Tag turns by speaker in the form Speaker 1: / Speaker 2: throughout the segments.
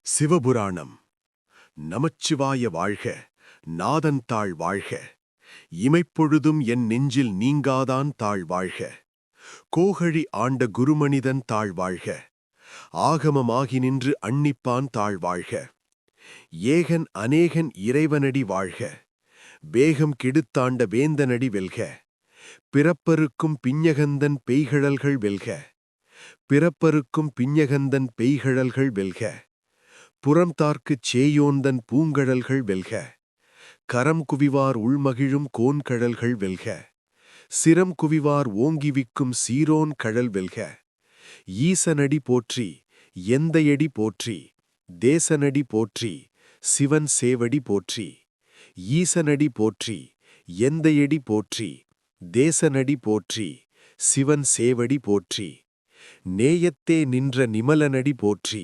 Speaker 1: சிவபுராணம். நமச்சிவாய வாழ்க. நாதன் தாழ் வாழ்க. இமைப்பொழுதும் என் நெஞ்சில் நீங்காதான் தாழ் வாழ்க. கோகழி ஆண்ட குருமனிதன் தாழ் வாழ்க. ஆகமமாகி நின்று அன்னிப்பான் தாழ் வாழ்க. ஏகன் அநேகன் இறைவனடி வாழ்க. வேகம் கெடுத்தாண்ட வேந்தனடி வெல்க. பிறப்பருக்கும் பிஞ்ஞகந்தன் பெய்கழல்கள் வெல்க. பிறப்பருக்கும் பிஞ்ஞகந்தன் பெய்கழல்கள் வெல்க. புறம்தார்க்குச் சேயோந்தன் பூங்கழல்கள் வெல்க. கரம் குவிவார் உள்மகிழும் கோன்கழல்கள் வெல்க. சிரம் குவிவார் ஓங்கிவிக்கும் சீரோன் கழல் வெல்க. ஈசனடி போற்றி எந்தையடி போற்றி. தேசனடி போற்றி சிவன் சேவடி போற்றி. ஈசனடி போற்றி எந்தையடி போற்றி. தேசனடி போற்றி சிவன் சேவடி போற்றி. நேயத்தே நின்ற நிமலனடி போற்றி.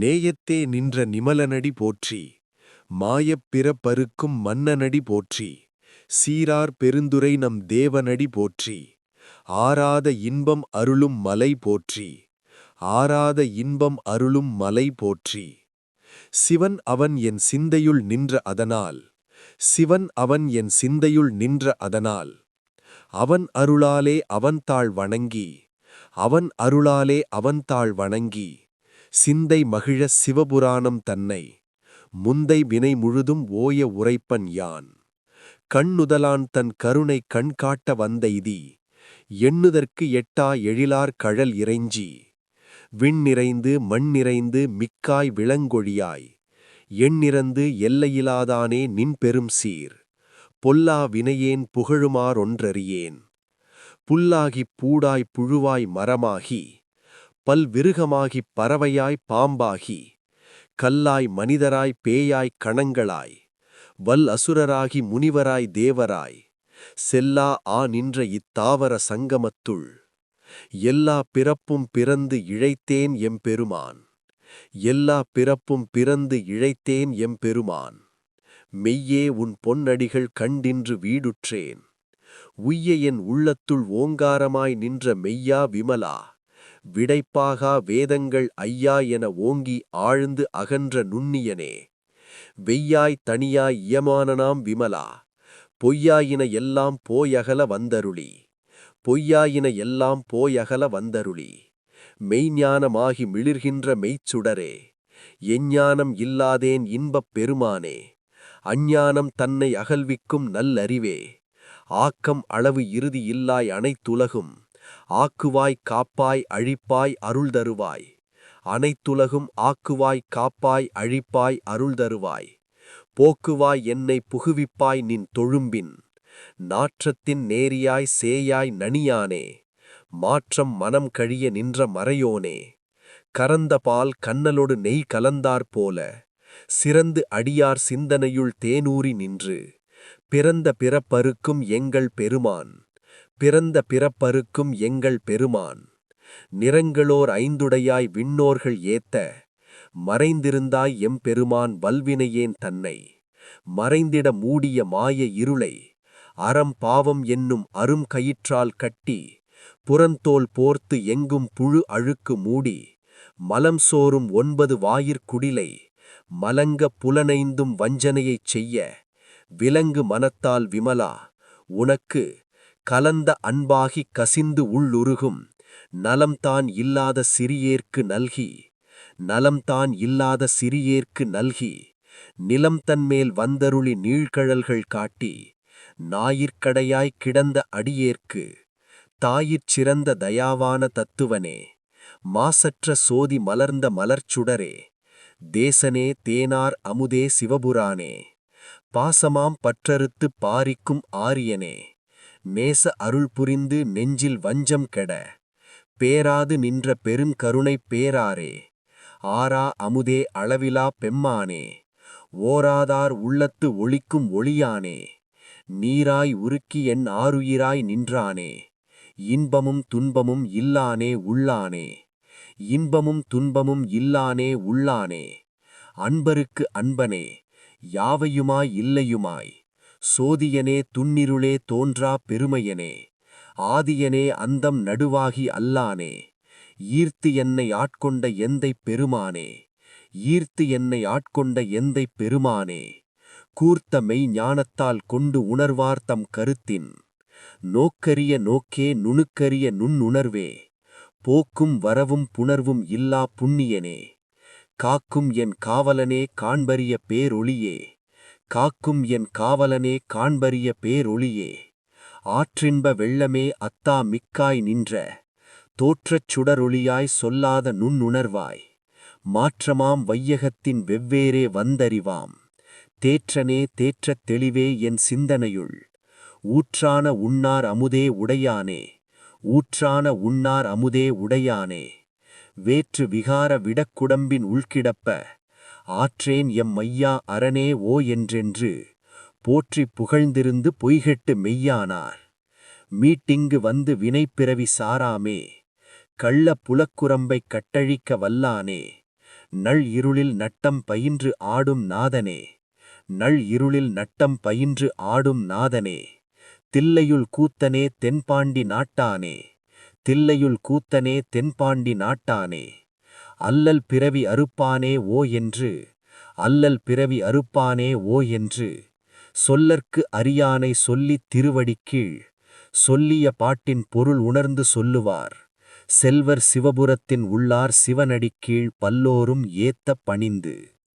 Speaker 1: நேயத்தே நின்ற நிமலனடி போற்றி. மாயப் பிறப்பறுக்கும் மன்னனடி போற்றி. சீரார் பெருந்துரை நம் தேவனடி போற்றி. ஆராத இன்பம் அருளும் மலை போற்றி. ஆராத இன்பம் அருளும் மலை போற்றி. சிவன் அவன் என் சிந்தையுள் நின்ற அதனால். சிவன் அவன் என் சிந்தையுள் நின்ற அதனால். அவன் அருளாலே அவன்தாள் வணங்கி. அவன் அருளாலே அவன்தாள் வணங்கி. சிந்தை மகிழ சிவபுராணம் தன்னை. முந்தை வினை முழுதும் ஓய உரைப்பன் யான். கண்ணுதலான் தன் கருணை கண்காட்ட வந்தெய்தி. எண்ணுதற்கு எட்டா எழிலார் கழல் இறைஞ்சி. விண்ணிறைந்து மண்ணிறைந்து மிக்காய் விளங்கொழியாய். எண்ணிறந்து எல்லையிலாதானே நின் பெரும் சீர். பொல்லா வினையேன் புகழுமாறொன்றறியேன். புல்லாகிப் பூடாய் புழுவாய் மரமாகி. பல்விருகமாகிப் பறவையாய் பாம்பாகி. கல்லாய் மனிதராய் பேயாய் கணங்களாய். வல் அசுரராகி முனிவராய் தேவராய். செல்லா நின்ற இத்தாவர சங்கமத்துள். எல்லா பிறப்பும் பிறந்து இழைத்தேன் எம்பெருமான். எல்லா பிறப்பும் பிறந்து இழைத்தேன் எம்பெருமான். மெய்யே உன் பொன்னடிகள் கண்டின்று வீடுற்றேன். உய்ய என் உள்ளத்துள் ஓங்காரமாய் நின்ற மெய்யா விமலா. விடைப்பாகா வேதங்கள் ஐயா என ஓங்கி ஆழ்ந்து அகன்ற நுண்ணியனே. வெய்யாய் தனியாய் இயமானனாம் விமலா. பொய்யாயின எல்லாம் போயகல வந்தருளி. பொய்யாயின எல்லாம் போயகல வந்தருளி. மெய்ஞானமாகி மிளிர்கின்ற மெய்ச்சுடரே. எஞ்ஞானம் இல்லாதேன் இன்பப் பெருமானே. அஞ்ஞானம் தன்னை அகல்விக்கும் நல்லறிவே. ஆக்கம் அளவு இறுதி இல்லாய் அனைத்துலகும். ஆக்குவாய் காப்பாய் அழிப்பாய் அருள்தருவாய். அனைத்துலகும் ஆக்குவாய் காப்பாய் அழிப்பாய் அருள்தருவாய். போக்குவாய் என்னை புகுவிப்பாய் நின் தொழும்பின். நாற்றத்தின் நேரியாய் சேயாய் நனியானே. மாற்றம் மனம் கழிய நின்ற மறையோனே. கரந்த பால் கண்ணலொடு நெய் கலந்தாற்போல. சிறந்து அடியார் சிந்தனையுள் தேனூறி நின்று. பிறந்த பிறப்பறுக்கும் எங்கள் பெருமான். பிறந்த பிறப்பறுக்கும் எங்கள் பெருமான். நிறங்களோர் ஐந்துடையாய் விண்ணோர்கள் ஏத்த. மறைந்திருந்தாய் எம்பெருமான் வல்வினையேன் தன்னை. மறைந்திட மூடிய மாய இருளை. அறம் பாவம் என்னும் அரும் கயிற்றால் கட்டி. புறந்தோல் போர்த்து எங்கும் புழு அழுக்கு மூடி. மலம் சோறும் 9 வாயிற்குடிலை. மலங்க புலனைந்தும் வஞ்சனையைச் செய்ய. விலங்கு மனத்தால் விமலா. உனக்கு கலந்த அன்பாகிக் கசிந்து உள்ளுருகும். நலம்தான் இல்லாத சிறியேற்கு நல்கி. நலம்தான் இல்லாத சிறியேற்கு நல்கி. நிலம்தன்மேல் வந்தருளி நீழ்கழல்கள் காட்டி. ஞாயிற்கடையாய் கிடந்த அடியேற்கு. தாயிற் தயாவான தத்துவனே. மாசற்ற சோதி மலர்ந்த மலர்ச்சுடரே. தேசனே தேனார் அமுதே சிவபுரானே. பாசமாம் பற்றறுத்துப் பாரிக்கும் ஆரியனே. நேச அருள் புரிந்து நெஞ்சில் வஞ்சம் கெட. பேராது நின்ற பெருங்கருணைப் பேராரே. ஆரா அமுதே அளவிலா பெம்மானே. ஓராதார் உள்ளத்து ஒளிக்கும் ஒளியானே. நீராய் உருக்கி என் ஆருயிராய் நின்றானே. இன்பமும் துன்பமும் இல்லானே உள்ளானே. இன்பமும் துன்பமும் இல்லானே உள்ளானே. அன்பருக்கு அன்பனே. யாவையுமாய் இல்லையுமாய். சோதியனே துன்னிருளே தோன்றா பெருமையனே. ஆதியனே அந்தம் நடுவாகி அல்லானே. ஈர்த்து என்னை ஆட்கொண்ட எந்தைப் பெருமானே.
Speaker 2: ஈர்த்து என்னை ஆட்கொண்ட எந்தை பெருமானே, கூர்த்த மெய் ஞானத்தால் கொண்டு உணர்வார் தம் கருத்தின் நோக்கரிய நோக்கே நுணுக்கரிய நுண்ணுணர்வே, போக்கும் வரவும் புணர்வும் இல்லா புண்ணியனே, காக்கும் என் காவலனே காண்பரிய பேரொளியே, காக்கும் என் காவலனே காண்பரிய பேரொளியே, ஆற்றின்ப வெள்ளமே அத்தா மிக்காய் நின்ற தோற்றச் சுடரொளியாய் சொல்லாத நுண்ணுணர்வாய், மாற்றமாம் வையகத்தின் வெவ்வேறே வந்தறிவாம் தேற்றனே தேற்றத் தெளிவே என் சிந்தனையுள், ஊற்றான உண்ணார் அமுதே உடையானே, ஊற்றான உண்ணார் அமுதே உடையானே, வேற்று விகார விடக்குடம்பின் உள்கிடப்ப ஆற்றேன் எம் மையா அரணே ஓ என்றென்று போற்றி புகழ்ந்திருந்து பொய்கெட்டு மெய்யானார் மீட்டிங்கு வந்து வினைப்பிறவி சாராமே, கள்ள புலக்குரம்பைக் கட்டழிக்க வல்லானே, நள் இருளில் நட்டம் பயின்று ஆடும் நாதனே, நள் இருளில் நட்டம் பயின்று ஆடும் நாதனே, தில்லையுள் கூத்தனே தென்பாண்டி நாட்டானே, தில்லையுள் கூத்தனே தென்பாண்டி நாட்டானே, அல்லல் பிறவி அறுப்பானே ஓ என்று, அல்லல் பிறவி அறுப்பானே ஓ என்று, சொல்லற்கு அறியானை சொல்லித் திருவடிக்கீழ் சொல்லிய பாட்டின் பொருள் உணர்ந்து சொல்லுவார், செல்வர் சிவபுரத்தின் உள்ளார் சிவனடிக்கீழ் பல்லோரும் ஏத்தப் பணிந்து